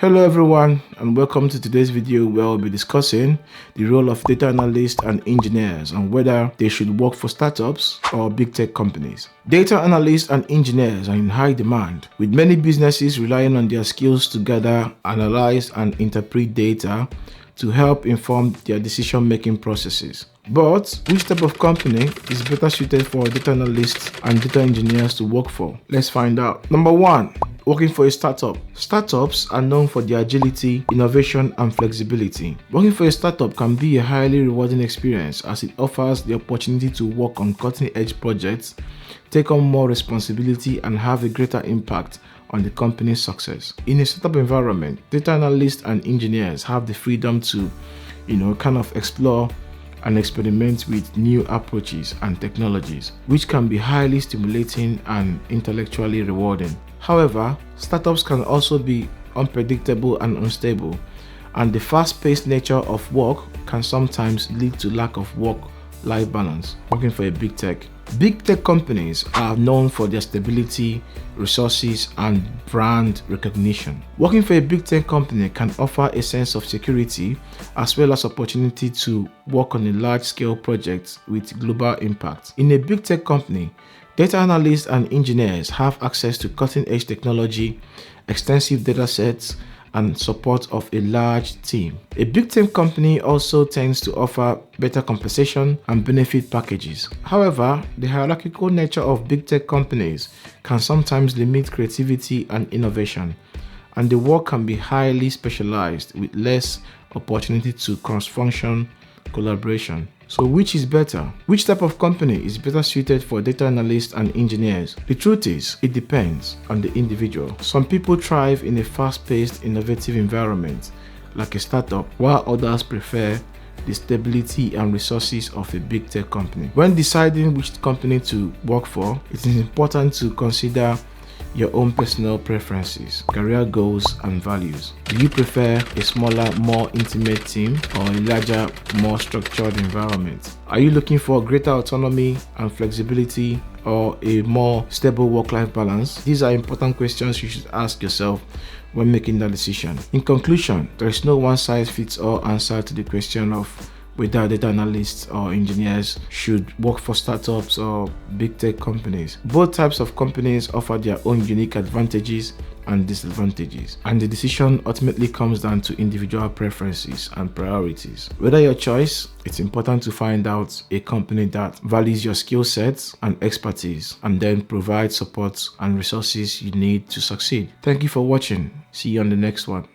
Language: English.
Hello everyone, and welcome to today's video where we'll be discussing the role of data analysts and engineers and whether they should work for startups or big tech companies. Data analysts and engineers are in high demand, with many businesses relying on their skills to gather, analyze, and interpret data to help inform their decision-making processes. But which type of company is better suited for data analysts and data engineers to work for? Let's find out. Number one, working for a startup. Startups are known for their agility, innovation, and flexibility. Working for a startup can be a highly rewarding experience as it offers the opportunity to work on cutting-edge projects, take on more responsibility, and have a greater impact on the company's success. In a startup environment, data analysts and engineers have the freedom to, kind of explore and experiment with new approaches and technologies, which can be highly stimulating and intellectually rewarding. However, startups can also be unpredictable and unstable, and the fast-paced nature of work can sometimes lead to lack of work-life balance. Working for a big tech. Big tech companies are known for their stability, resources, and brand recognition. Working for a big tech company can offer a sense of security as well as opportunity to work on a large-scale project with global impact. In a big tech company, data analysts and engineers have access to cutting-edge technology, extensive data sets, and support of a large team. A big tech company also tends to offer better compensation and benefit packages. However, the hierarchical nature of big tech companies can sometimes limit creativity and innovation, and the work can be highly specialized with less opportunity to cross-function collaboration. So which is better? Which type of company is better suited for data analysts and engineers? The truth is, it depends on the individual. Some people thrive in a fast-paced, innovative environment, like a startup, while others prefer the stability and resources of a big tech company. When deciding which company to work for, it is important to consider your own personal preferences, career goals, and values. Do you prefer a smaller, more intimate team or a larger, more structured environment? Are you looking for greater autonomy and flexibility or a more stable work-life balance? These are important questions you should ask yourself when making that decision. In conclusion, there is no one-size-fits-all answer to the question of whether data analysts or engineers should work for startups or big tech companies. Both types of companies offer their own unique advantages and disadvantages, and the decision ultimately comes down to individual preferences and priorities. Whether your choice, it's important to find out a company that values your skill sets and expertise and then provides support and resources you need to succeed. Thank you for watching. See you on the next one.